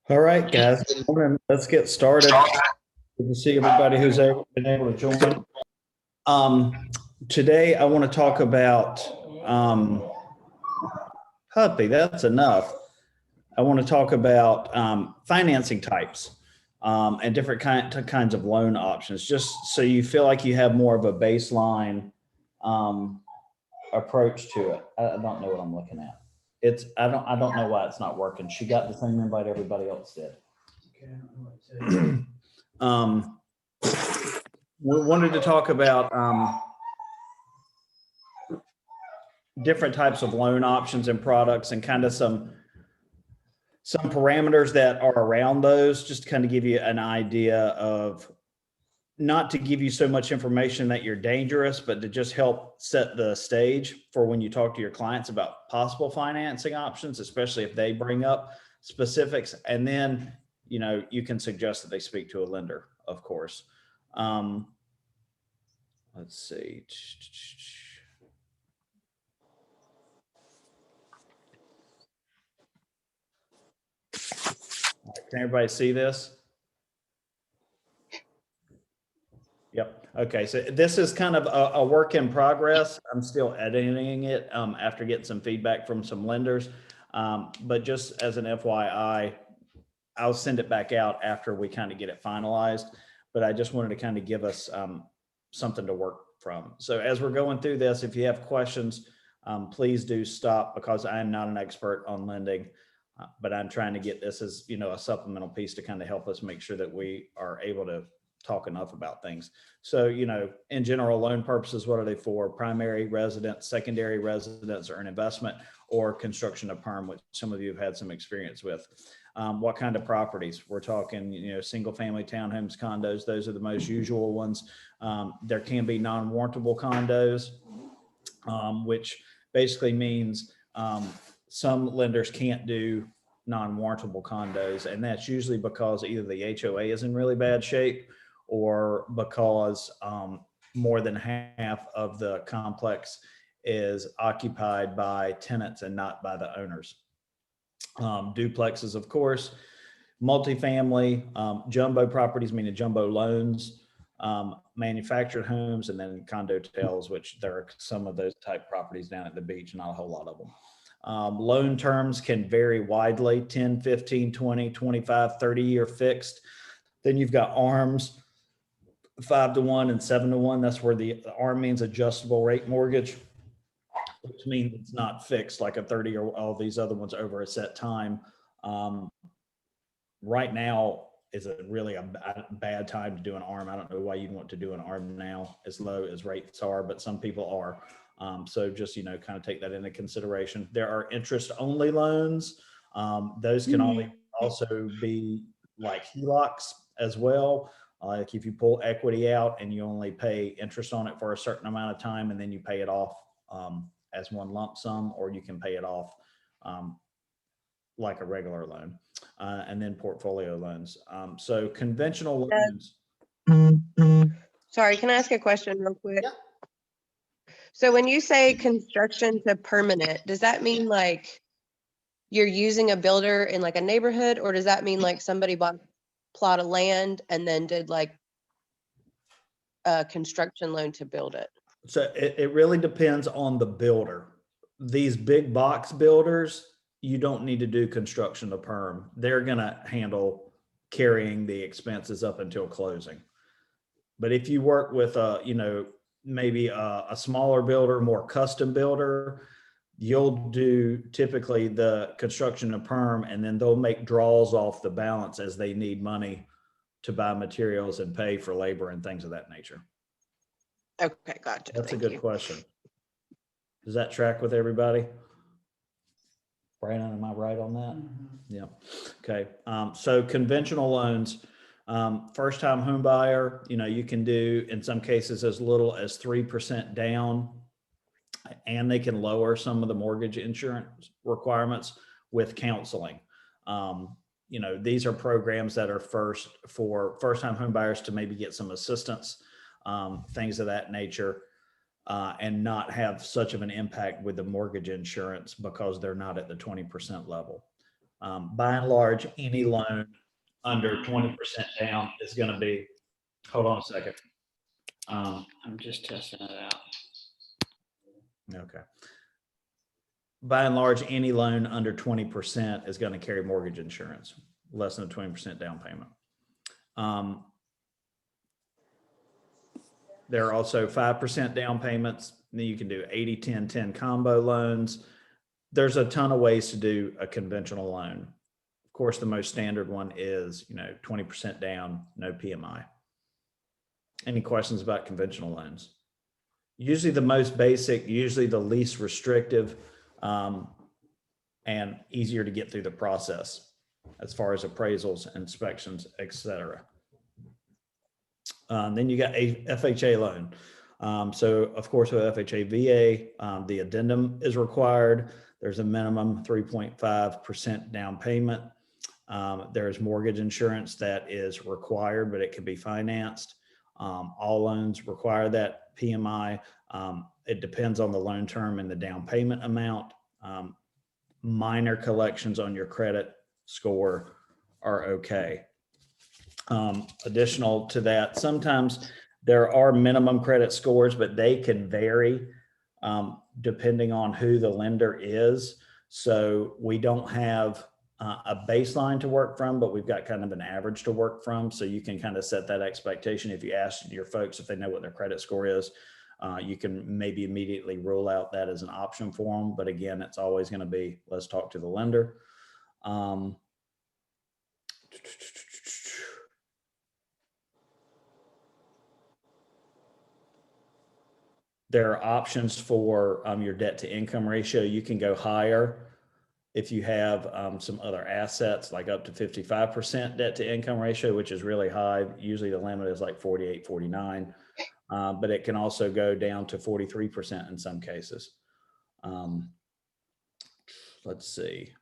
All right, guys. Good morning. Let's get started. Good to see everybody who's been able to join. Today, I want to talk about puppy. That's enough. I want to talk about financing types and different kinds of loan options, just so you feel like you have more of a baseline um, approach to it. I don't know what I'm looking at. I don't know why it's not working. She got the same invite everybody else did. Um, we wanted to talk about different types of loan options and products and kind of some parameters that are around those, just to kind of give you an idea of, not to give you so much information that you're dangerous, but to just help set the stage for when you talk to your clients about possible financing options, especially if they bring up specifics. And then, you can suggest that they speak to a lender, of course. Let's see. Can everybody see this? Yep. Okay. So this is kind of a work in progress. I'm still editing it after getting some feedback from some lenders. But just as an FYI, I'll send it back out after we kind of get it finalized. But I just wanted to kind of give us something to work from. So as we're going through this, if you have questions, please do stop, because I am not an expert on lending. But I'm trying to get this as, a supplemental piece to kind of help us make sure that we are able to talk enough about things. So, in general, loan purposes, what are they for? Primary residence, secondary residence, or an investment, or construction of perm, which some of you have had some experience with. What kind of properties? We're talking, single family townhomes, condos. Those are the most usual ones. There can be non-warrantable condos, which basically means some lenders can't do non-warrantable condos, and that's usually because either the HOA is in really bad shape, or because more than half of the complex is occupied by tenants and not by the owners. Duplexes, of course, multifamily, jumbo properties, meaning jumbo loans, manufactured homes, and then condo hotels, which there are some of those type properties down at the beach, not a whole lot of them. Loan terms can vary widely: 10, 15, 20, 25, 30-year fixed. Then you've got ARMs, 5-to-1 and 7-to-1. That's where the ARM means adjustable rate mortgage, which means it's not fixed like a 30 or all these other ones over a set time. Right now is really a bad time to do an ARM. I don't know why you'd want to do an ARM now, as low as rates are, but some people are. So just, kind of take that into consideration. There are interest only loans. Those can also be like HELOCs as well. Like if you pull equity out and you only pay interest on it for a certain amount of time, and then you pay it off as one lump sum, or you can pay it off like a regular loan, and then portfolio loans. So conventional loans. Sorry, can I ask a question real quick? Yeah. So when you say construction to permanent, does that mean like you're using a builder in like a neighborhood, or does that mean like somebody bought a plot of land and then did like a construction loan to build it? So it really depends on the builder. These big box builders, you don't need to do construction to perm. They're going to handle carrying the expenses up until closing. But if you work with maybe a smaller builder, more custom builder, you'll do typically the construction to perm, and then they'll make draws off the balance as they need money to buy materials and pay for labor and things of that nature. Okay, gotcha. That's a good question. Does that track with everybody? Brandon, am I right on that? Mm-hmm. Yeah. Okay. So conventional loans, first time home buyer, you can do in some cases as little as 3% down, and they can lower some of the mortgage insurance requirements with counseling. These are programs that are for first time home buyers to maybe get some assistance, things of that nature. And not have such of an impact with the mortgage insurance because they're not at the 20% level. By and large, any loan under 20% down is going to be, hold on a second. I'm just testing it out. Okay. By and large, any loan under 20% is going to carry mortgage insurance, less than a 20% down payment. There are also 5% down payments. Then you can do 80, 10, 10 combo loans. There's a ton of ways to do a conventional loan. Of course, the most standard one is, 20% down, no PMI. Any questions about conventional loans? Usually the most basic, usually the least restrictive, and easier to get through the process as far as appraisals, inspections, et cetera. Then you got a FHA loan. So of course with FHA VA, the addendum is required. There's a minimum 3.5% down payment. There's mortgage insurance that is required, but it can be financed. All loans require that PMI. It depends on the loan term and the down payment amount. Minor collections on your credit score are okay. Additional to that, sometimes there are minimum credit scores, but they can vary depending on who the lender is. So we don't have a baseline to work from, but we've got kind of an average to work from. So you can kind of set that expectation. If you ask your folks if they know what their credit score is, you can maybe immediately rule out that as an option for them. But again, it's always going to be, let's talk to the lender. There are options for your debt to income ratio. You can go higher if you have some other assets, like up to 55% debt to income ratio, which is really high. Usually the limit is like 48, 49, but it can also go down to 43% in some cases. Let's see.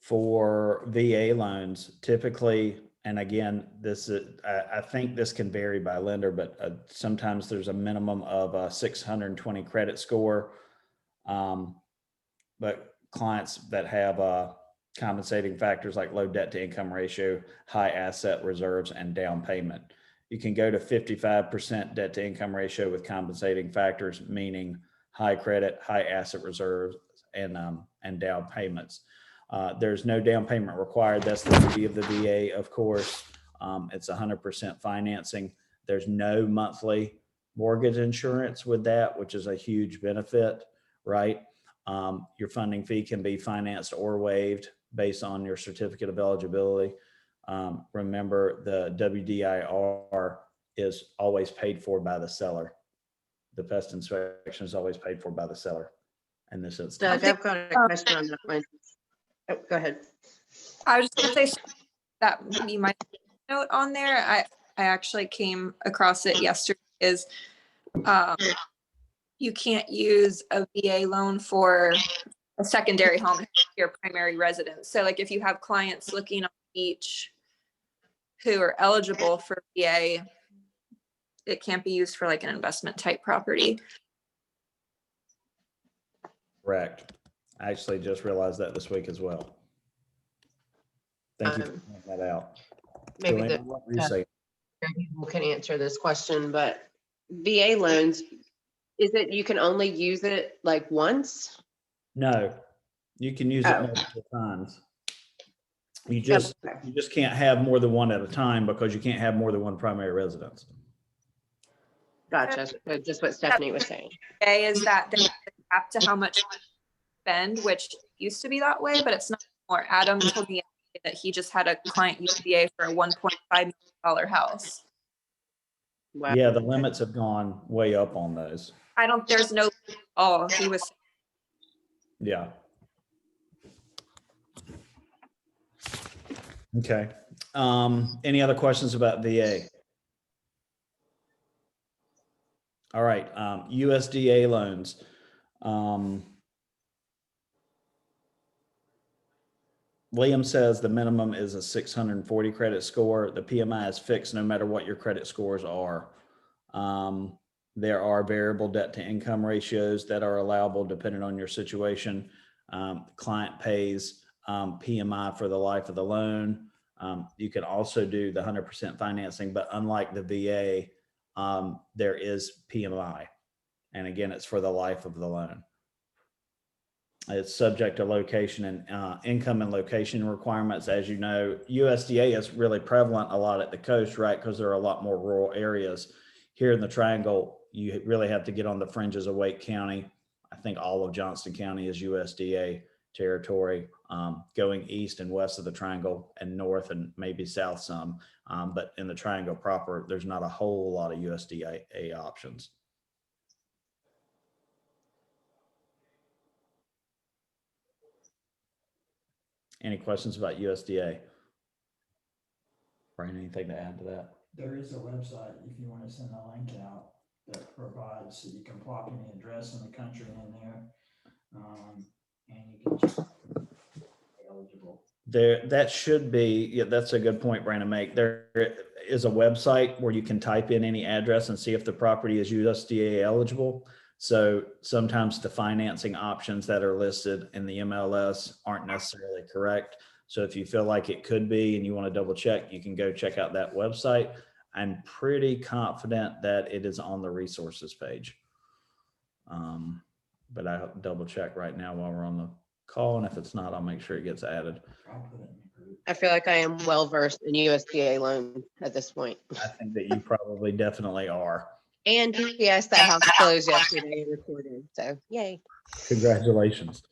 For VA loans, typically, and again, this is, I think this can vary by lender, but sometimes there's a minimum of a 620 credit score. But clients that have compensating factors like low debt to income ratio, high asset reserves, and down payment. You can go to 55% debt to income ratio with compensating factors, meaning high credit, high asset reserves, and down payments. There's no down payment required. That's the beauty of the VA, of course. It's 100% financing. There's no monthly mortgage insurance with that, which is a huge benefit, right? Your funding fee can be financed or waived based on your certificate of eligibility. Remember, the WDIR is always paid for by the seller. The pest inspection is always paid for by the seller in this instance. Doug, I've got a question on that one. Oh, go ahead. I was just going to say that maybe my note on there, I actually came across it yesterday, is you can't use a VA loan for a secondary home, your primary residence. So like if you have clients looking on the beach who are eligible for VA, it can't be used for like an investment type property. Correct. I actually just realized that this week as well. Thank you for pointing that out. Maybe Joanna, what were you saying? people can answer this question, but VA loans, is it you can only use it like once? No, you can use it Oh. multiple times. You just can't have more than one at a time because you can't have more than one primary residence. Gotcha. So just what Stephanie was saying. VA is that there's a cap to how much you spend, which used to be that way, but it's not anymore. Adam told me that he just had a client use VA for a $1.5 million house. Wow. Yeah, the limits have gone way up on those. There's no, oh, he was. Yeah. Okay. Any other questions about VA? All right. USDA loans. Liam says the minimum is a 640 credit score. The PMI is fixed no matter what your credit scores are. There are variable debt to income ratios that are allowable depending on your situation. Client pays PMI for the life of the loan. You can also do the 100% financing, but unlike the VA, there is PMI. And again, it's for the life of the loan. It's subject to location and income and location requirements. As you know, USDA is really prevalent a lot at the coast, right? Because there are a lot more rural areas. Here in the Triangle, you really have to get on the fringes of Wake County. I think all of Johnston County is USDA territory, going east and west of the Triangle and north and maybe south some. But in the Triangle proper, there's not a whole lot of USDA options. Any questions about USDA? Brian, anything to add to that? There is a website, if you want to send a link out, that provides, so you can plop any address in the country in there. And you can check eligible. That should be, yeah, that's a good point, Brandon, make. There is a website where you can type in any address and see if the property is USDA eligible. So sometimes the financing options that are listed in the MLS aren't necessarily correct. So if you feel like it could be and you want to double check, you can go check out that website. I'm pretty confident that it is on the resources page. But I'll double check right now while we're on the call. And if it's not, I'll make sure it gets added. I'll put it in the group. I feel like I am well versed in USDA loans at this point. I think that you probably definitely are. And yes, that house closed yesterday and recorded. So yay. Congratulations.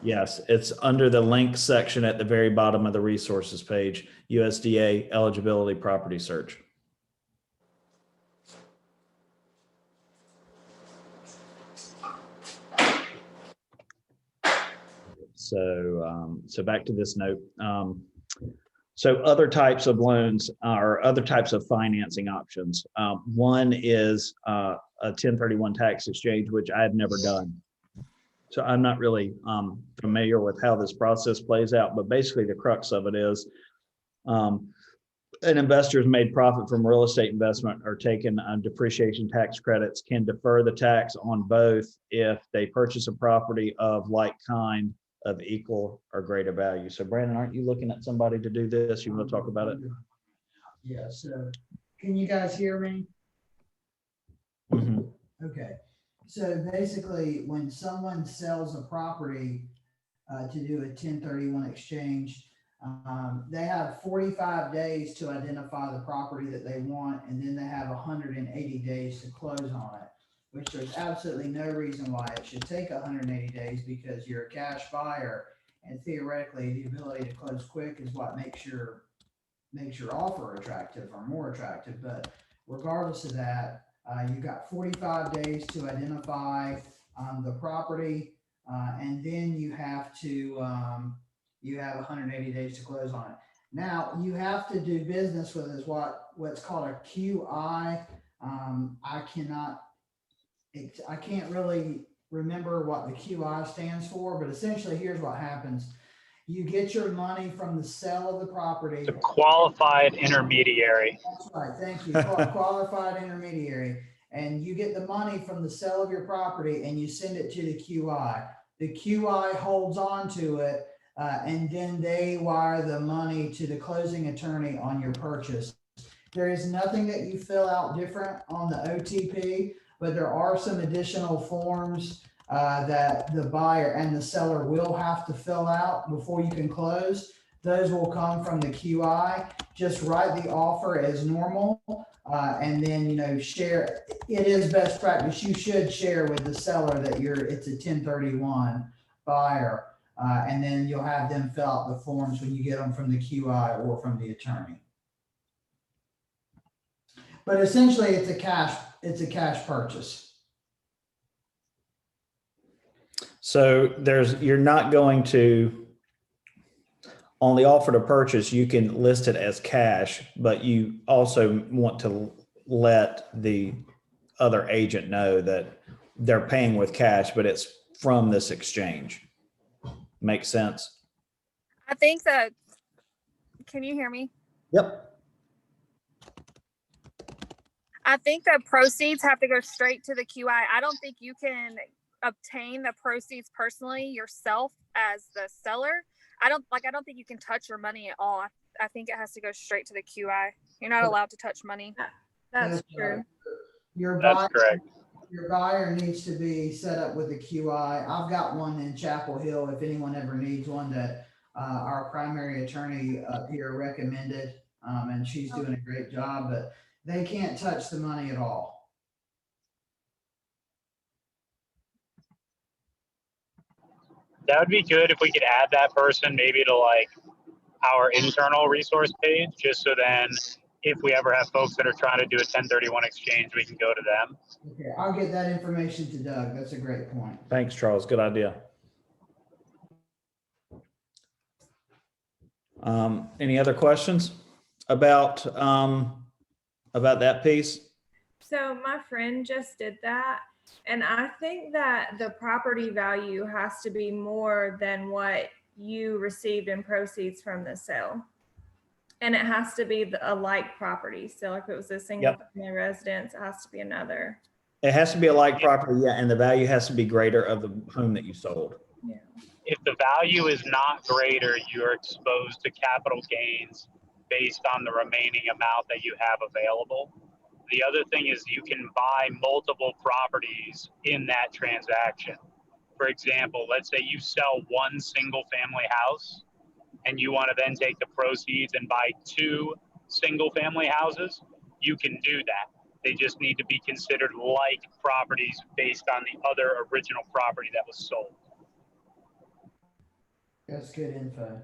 Yes, it's under the link section at the very bottom of the resources page, USDA eligibility property search. So back to this note. So other types of loans or other types of financing options. One is a 1031 tax exchange, which I have never done. So I'm not really familiar with how this process plays out, but basically the crux of it is an investor has made profit from real estate investment or taken depreciation tax credits can defer the tax on both if they purchase a property of like kind of equal or greater value. So Brandon, aren't you looking at somebody to do this? You want to talk about it? Yeah, so can you guys hear me? Mhm. Okay, so basically, when someone sells a property to do a 1031 exchange, they have 45 days to identify the property that they want, and then they have 180 days to close on it, which there's absolutely no reason why it should take 180 days because you're a cash buyer, and theoretically, the ability to close quick is what makes your offer attractive or more attractive. But regardless of that, you've got 45 days to identify the property, and then you have 180 days to close on it. Now you have to do business with is what's called a QI. I can't really remember what the QI stands for, but essentially here's what happens. You get your money from the sale of the property. It's a qualified intermediary. That's right, thank you. Qualified intermediary. And you get the money from the sale of your property and you send it to the QI. The QI holds on to it, and then they wire the money to the closing attorney on your purchase. There is nothing that you fill out different on the OTP, but there are some additional forms that the buyer and the seller will have to fill out before you can close. Those will come from the QI. Just write the offer as normal, and then share. It is best practice. You should share with the seller that it's a 1031 buyer, and then you'll have them fill out the forms when you get them from the QI or from the attorney. But essentially, it's a cash purchase. So you're not going to, on the offer to purchase, you can list it as cash, but you also want to let the other agent know that they're paying with cash, but it's from this exchange. Make sense? I think that, can you hear me? Yep. I think the proceeds have to go straight to the QI. I don't think you can obtain the proceeds personally yourself as the seller. I don't think you can touch your money at all. I think it has to go straight to the QI. You're not allowed to touch money. That's true. Your That's buyer, correct. your buyer needs to be set up with a QI. I've got one in Chapel Hill, if anyone ever needs one, that our primary attorney up here recommended, and she's doing a great job, but they can't touch the money at all. That would be good if we could add that person maybe to like our internal resource page, just so then if we ever have folks that are trying to do a 1031 exchange, we can go to them. Okay, I'll get that information to Doug. That's a great point. Thanks, Charles. Good idea. Any other questions about that piece? So my friend just did that, and I think that the property value has to be more than what you received in proceeds from the sale. And it has to be a like property. So if it was a single family residence, it has to be another. It has to be a like property, yeah, and the value has to be greater of the home that you sold. Yeah. If the value is not greater, you're exposed to capital gains based on the remaining amount that you have available. The other thing is you can buy multiple properties in that transaction. For example, let's say you sell one single family house and you want to then take the proceeds and buy 2 single family houses, you can do that. They just need to be considered like properties based on the other original property that was sold. That's good info.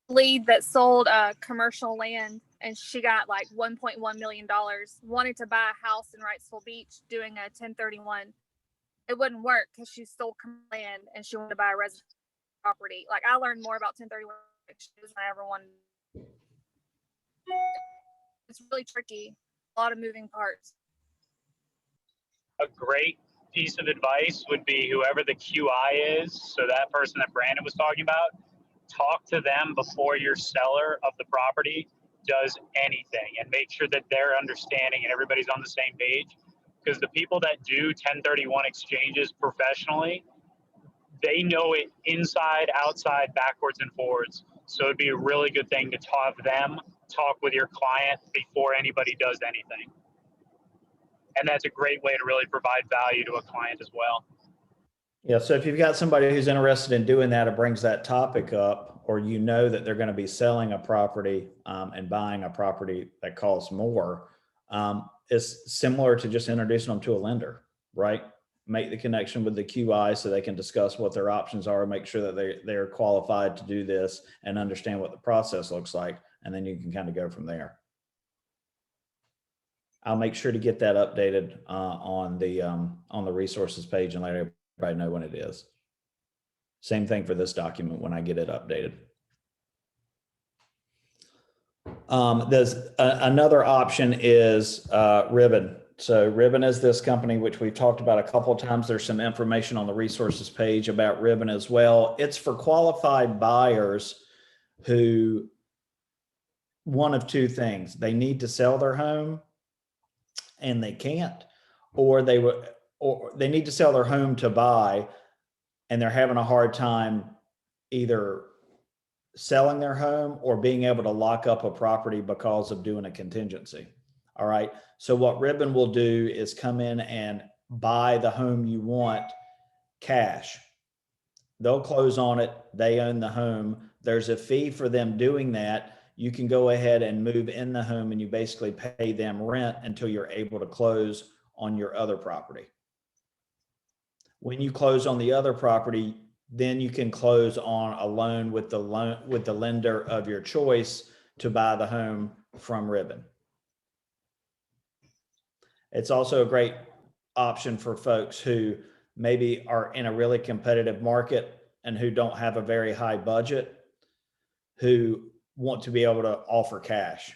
Lead that sold commercial land, and she got like $1.1 million, wanted to buy a house in Wrightsville Beach doing a 1031. It wouldn't work because she sold land and she wanted to buy a residential property. Like, I learned more about 1031 than I ever wanted. It's really tricky. A lot of moving parts. A great piece of advice would be whoever the QI is, so that person that Brandon was talking about, talk to them before your seller of the property does anything and make sure that they're understanding and everybody's on the same page. Because the people that do 1031 exchanges professionally, they know it inside, outside, backwards, and forwards. So it'd be a really good thing to have them talk with your client before anybody does anything. And that's a great way to really provide value to a client as well. Yeah, so if you've got somebody who's interested in doing that, it brings that topic up, or you know that they're going to be selling a property and buying a property that costs more, it's similar to just introducing them to a lender, right? Make the connection with the QI so they can discuss what their options are, make sure that they're qualified to do this and understand what the process looks like, and then you can kind of go from there. I'll make sure to get that updated on the resources page and let everybody know when it is. Same thing for this document when I get it updated. There's another option is Ribbon. So Ribbon is this company which we've talked about a couple of times. There's some information on the resources page about Ribbon as well. It's for qualified buyers who, one of two things, they need to sell their home and they can't, or they need to sell their home to buy and they're having a hard time either selling their home or being able to lock up a property because of doing a contingency. All right. So what Ribbon will do is come in and buy the home you want cash. They'll close on it. They own the home. There's a fee for them doing that. You can go ahead and move in the home and you basically pay them rent until you're able to close on your other property. When you close on the other property, then you can close on a loan with the lender of your choice to buy the home from Ribbon. It's also a great option for folks who maybe are in a really competitive market and who don't have a very high budget, who want to be able to offer cash.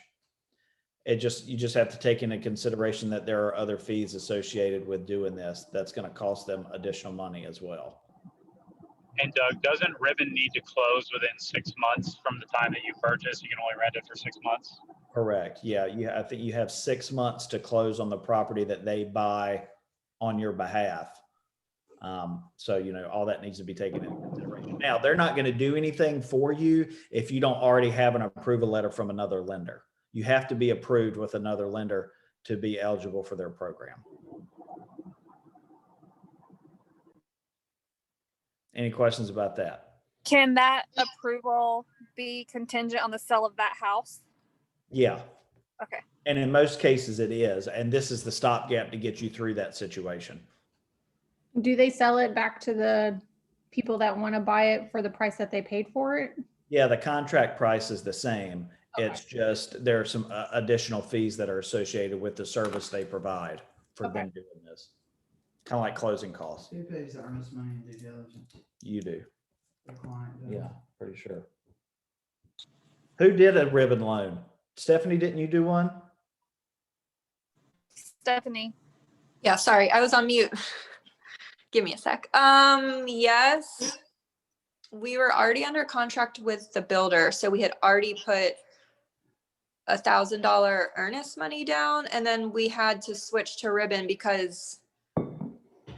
You just have to take into consideration that there are other fees associated with doing this. That's going to cost them additional money as well. And Doug, doesn't Ribbon need to close within 6 months from the time that you purchase? You can only rent it for 6 months. Correct. Yeah, I think you have 6 months to close on the property that they buy on your behalf. So, all that needs to be taken into consideration. Now, they're not going to do anything for you if you don't already have an approval letter from another lender. You have to be approved with another lender to be eligible for their program. Any questions about that? Can that approval be contingent on the sale of that house? Yeah. Okay. And in most cases it is, and this is the stopgap to get you through that situation. Do they sell it back to the people that want to buy it for the price that they paid for it? Yeah, the contract price is the same. Okay. It's just there are some additional fees that are associated with the service they provide for Okay. them doing this. Kind of like closing costs. Who pays the earnest money and due diligence? You do. The client does. Yeah, pretty sure. Who did a ribbon loan? Stephanie, didn't you do one? Stephanie. Yeah, sorry, I was on mute. Give me a sec. Yes. We were already under contract with the builder, so we had already put $1,000 earnest money down, and then we had to switch to Ribbon because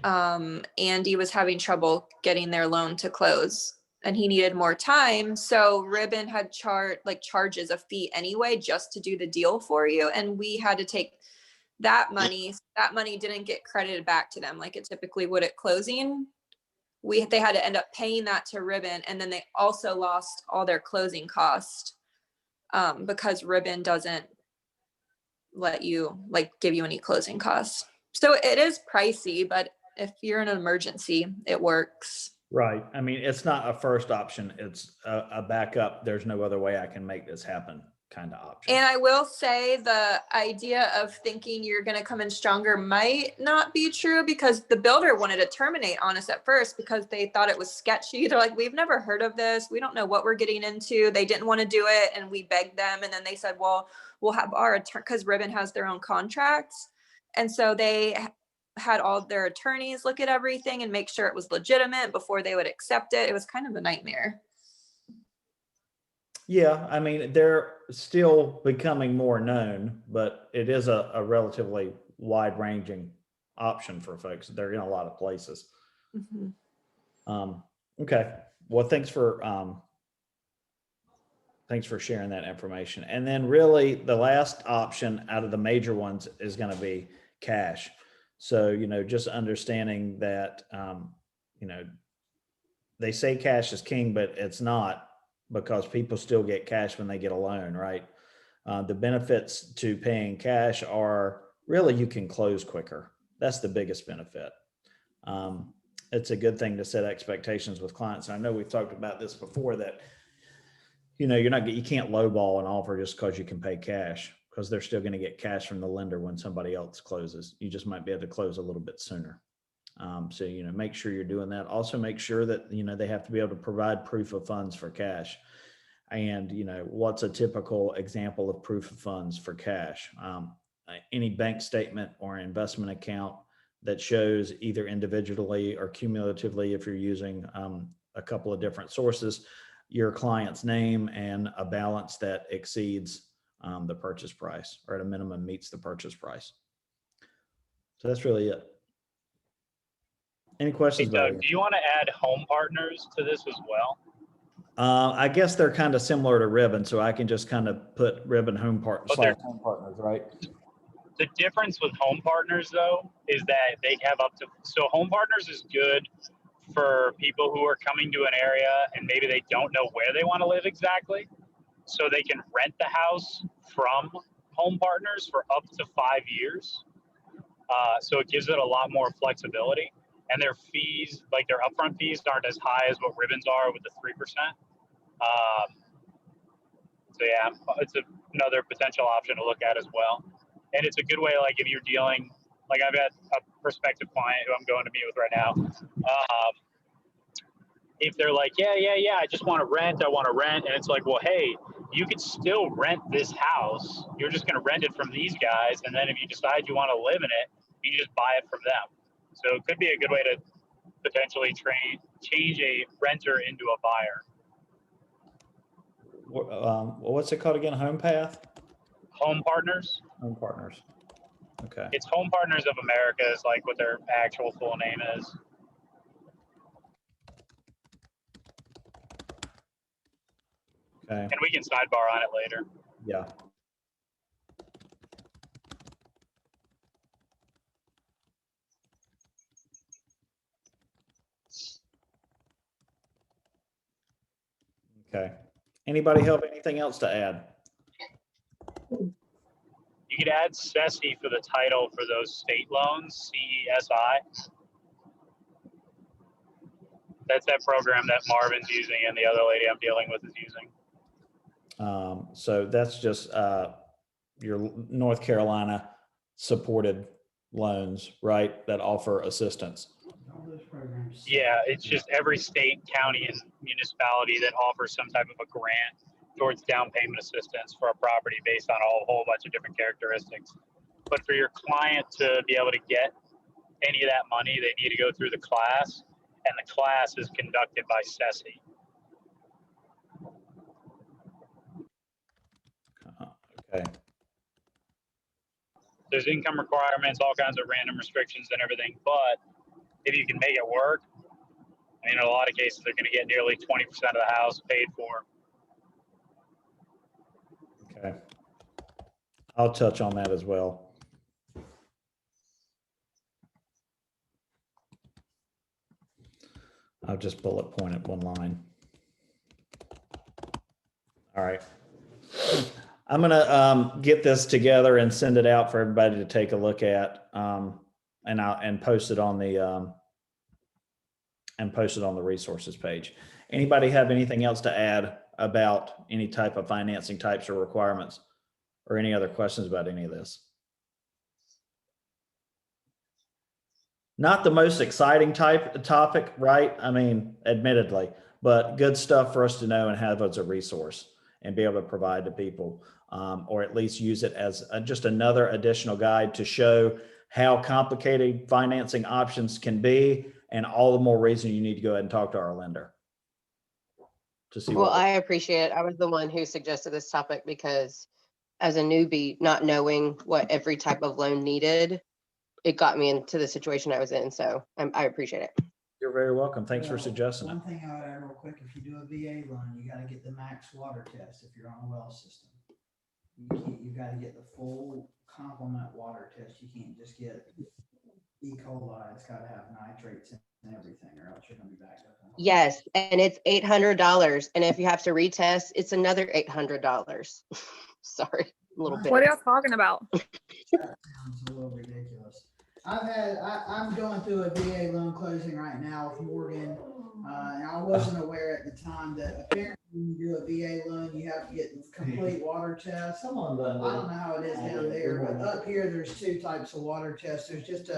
Andy was having trouble getting their loan to close and he needed more time. So Ribbon had charges a fee anyway just to do the deal for you, and we had to take that money. That money didn't get credited back to them like it typically would at closing. They had to end up paying that to Ribbon, and then they also lost all their closing costs because Ribbon doesn't let you give you any closing costs. So it is pricey, but if you're in an emergency, it works. Right. I mean, it's not a first option. It's a backup. There's no other way I can make this happen kind of option. And I will say the idea of thinking you're going to come in stronger might not be true, because the builder wanted to terminate on us at first because they thought it was sketchy. They're like, we've never heard of this. We don't know what we're getting into. They didn't want to do it. And we begged them. And then they said, well, we'll have our attorney, because Ribbon has their own contracts. And so they had all their attorneys look at everything and make sure it was legitimate before they would accept it. It was kind of a nightmare. Yeah, I mean, they're still becoming more known, but it is a relatively wide ranging option for folks. They're in a lot of places. Mm-hmm. Okay. Well, thanks for sharing that information. And then really the last option out of the major ones is going to be cash. So, just understanding that, they say cash is king, but it's not, because people still get cash when they get a loan, right? The benefits to paying cash are really you can close quicker. That's the biggest benefit. It's a good thing to set expectations with clients. And I know we've talked about this before, that, you can't lowball an offer just because you can pay cash, because they're still going to get cash from the lender when somebody else closes. You just might be able to close a little bit sooner. So, make sure you're doing that. Also make sure that, they have to be able to provide proof of funds for cash. And, what's a typical example of proof of funds for cash? Any bank statement or investment account that shows either individually or cumulatively, if you're using a couple of different sources, your client's name and a balance that exceeds the purchase price, or at a minimum meets the purchase price. So that's really it. Any Hey, questions about Doug, it? do you want to add home partners to this as well? I guess they're kind of similar to Ribbon, so I can just kind of put Ribbon home partners, right? The difference with home partners, though, is that they have so home partners is good for people who are coming to an area and maybe they don't know where they want to live exactly. So they can rent the house from home partners for up to 5 years. So it gives it a lot more flexibility. And their fees, like their upfront fees, aren't as high as what Ribbons are with the 3%. So yeah, it's another potential option to look at as well. And it's a good way, like if you're dealing, like I've got a prospective client who I'm going to meet with right now. If they're like, yeah, I just want to rent, and it's like, well, hey, you could still rent this house. You're just going to rent it from these guys, and then if you decide you want to live in it, you just buy it from them. So it could be a good way to potentially change a renter into a buyer. What's it called again? Home Path? Home Partners. Home Partners. Okay. It's Home Partners of America is like what their actual full name is. Okay. And we can sidebar on it later. Yeah. Okay. Anybody have anything else to add? You could add CESI for the title for those state loans, CESI. That's that program that Marvin's using and the other lady I'm dealing with is using. So that's just your North Carolina supported loans, right? That offer assistance. All those programs. Yeah, it's just every state, county, and municipality that offers some type of a grant towards down payment assistance for a property based on a whole bunch of different characteristics. But for your client to be able to get any of that money, they need to go through the class, and the class is conducted by CESI. Okay. There's income requirements, all kinds of random restrictions and everything, but if you can make it work, I mean, in a lot of cases, they're going to get nearly 20% of the house paid for. Okay. I'll touch on that as well. I'll just bullet point it one line. All right. I'm gonna get this together and send it out for everybody to take a look at, and post it on the resources page. Anybody have anything else to add about any type of financing types or requirements, or any other questions about any of this? Not the most exciting topic, right? I mean, admittedly, but good stuff for us to know and have as a resource and be able to provide to people, or at least use it as just another additional guide to show how complicated financing options can be, and all the more reason you need to go ahead and talk to our lender to see. Well, I appreciate it. I was the one who suggested this topic because as a newbie, not knowing what every type of loan needed, it got me into the situation I was in. So I appreciate it. You're very welcome. Thanks for Well, suggesting it. One thing I would add real quick, if you do a VA loan, you gotta get the max water test if you're on a well system. You gotta get the full complement water test. You can't just get E. coli. It's gotta have nitrates and everything, or else you're gonna be backed up. Yes, and it's $800. And if you have to retest, it's another $800. Sorry, a little bit. What are y'all talking about? That sounds a little ridiculous. I'm going through a VA loan closing right now with Morgan. And I wasn't aware at the time that apparently when you do a VA loan, you have to get the complete water test. I don't know how it is down there, but up here, there's two types of water tests. There's just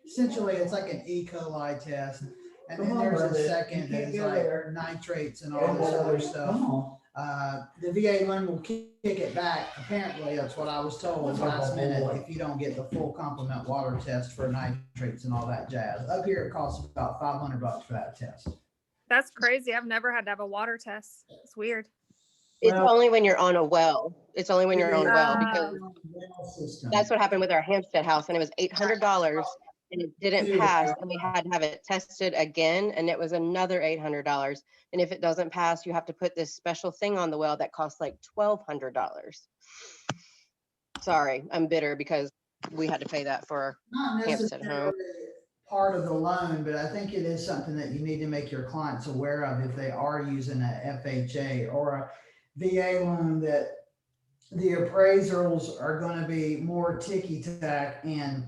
essentially it's like an E. coli test. And then there's a second that's like nitrates and all this other stuff. The VA loan will kick it back. Apparently, that's what I was told last minute, if you don't get the full complement water test for nitrates and all that jazz. Up here, it costs about $500 for that test. That's crazy. I've never had to have a water test. It's weird. It's Well- only when you're on a well. It's only when you're on a well, because System. that's what happened with our Hampstead house, and it was $800 and it didn't pass, and we had to have it tested again, and it was another $800. And if it doesn't pass, you have to put this special thing on the well that costs like $1,200. Sorry, I'm bitter because we had to pay that for Not Hampstead home. necessarily part of the loan, but I think it is something that you need to make your clients aware of if they are using a FHA or a VA loan, that the appraisals are going to be more ticky-tack, and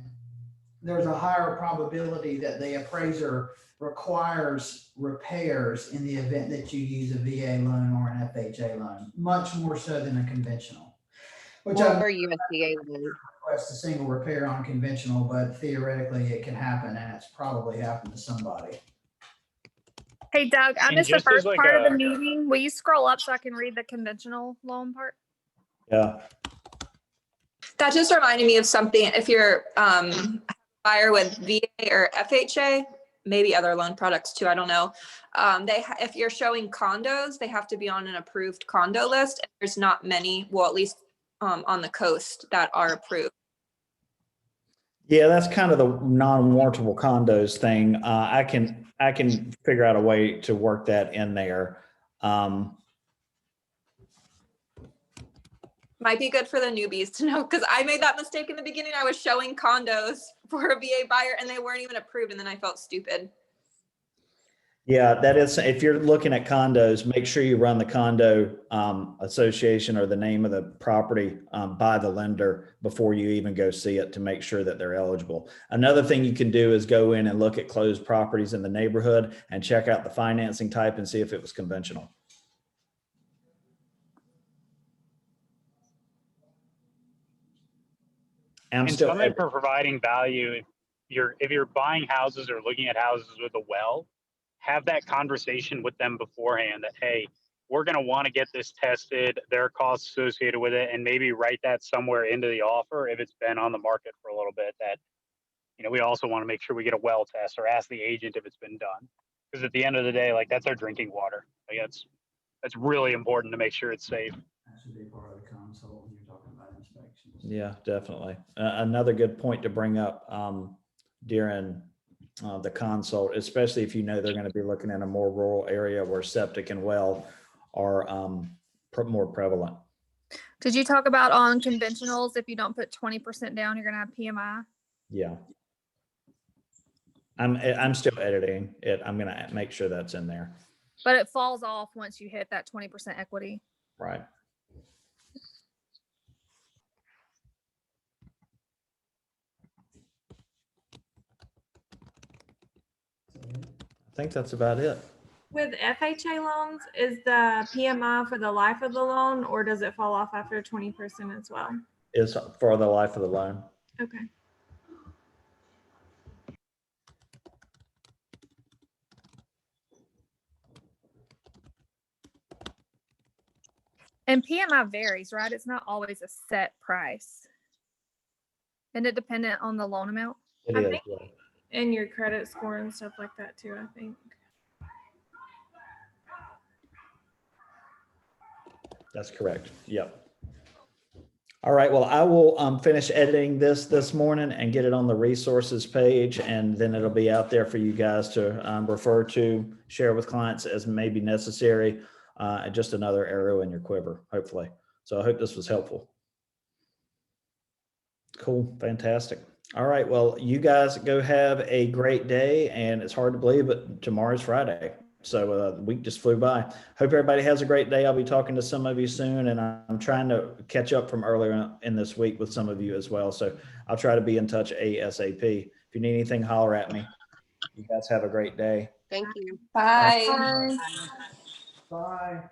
there's a higher probability that the appraiser requires repairs in the event that you use a VA loan or an FHA loan, much more so than a conventional. Which I or USDA loan. request a single repair on conventional, but theoretically it can happen, and it's probably happened to somebody. Hey, Doug, I And missed the just as first like part of a- the meeting. Will you scroll up so I can read the conventional loan part? Yeah. That just reminded me of something. If you're a buyer with VA or FHA, maybe other loan products too, I don't know. If you're showing condos, they have to be on an approved condo list. And there's not many, well, at least on the coast that are approved. Yeah, that's kind of the non-warrantable condos thing. I can figure out a way to work that in there. Might be good for the newbies to know, because I made that mistake in the beginning. I was showing condos for a VA buyer and they weren't even approved, and then I felt stupid. Yeah, that is, if you're looking at condos, make sure you run the condo association or the name of the property by the lender before you even go see it, to make sure that they're eligible. Another thing you can do is go in and look at closed properties in the neighborhood and check out the financing type and see if it was conventional. I'm And still, something for providing value, if you're buying houses or looking at houses with a well, have that conversation with them beforehand that, hey, we're going to want to get this tested, there are costs associated with it, and maybe write that somewhere into the offer if it's been on the market for a little bit, that, you know, we also want to make sure we get a well test, or ask the agent if it's been done. Because at the end of the day, like, that's our drinking water. Like, that's really important to make sure it's safe. That should be part of the console when you're talking about inspections. yeah, definitely. Another good point to bring up during the consult, especially if you know they're going to be looking in a more rural area where septic and well are more prevalent. Did you talk about on conventionals, if you don't put 20% down, you're gonna have PMI? Yeah. I'm still editing it. I'm going to make sure that's in there. But it falls off once you hit that 20% equity. Right. I think that's about it. With FHA loans, is the PMI for the life of the loan, or does it fall off after 20% as well? Is for the life of the loan. Okay. And PMI varies, right? It's not always a set price. Isn't it dependent on the loan amount? It I is. think- Yeah. And your credit score and stuff like that too, I think. That's correct. Yep. All right. Well, I will finish editing this morning and get it on the resources page, and then it'll be out there for you guys to refer to, share with clients as may be necessary. Just another arrow in your quiver, hopefully. So I hope this was helpful. Cool. Fantastic. All right. Well, you guys go have a great day, and it's hard to believe, but tomorrow's Friday. So the week just flew by. Hope everybody has a great day. I'll be talking to some of you soon, and I'm trying to catch up from earlier in this week with some of you as well. So I'll try to be in touch ASAP. If you need anything, holler at me. You guys have a great day. Thank you. Bye. Bye.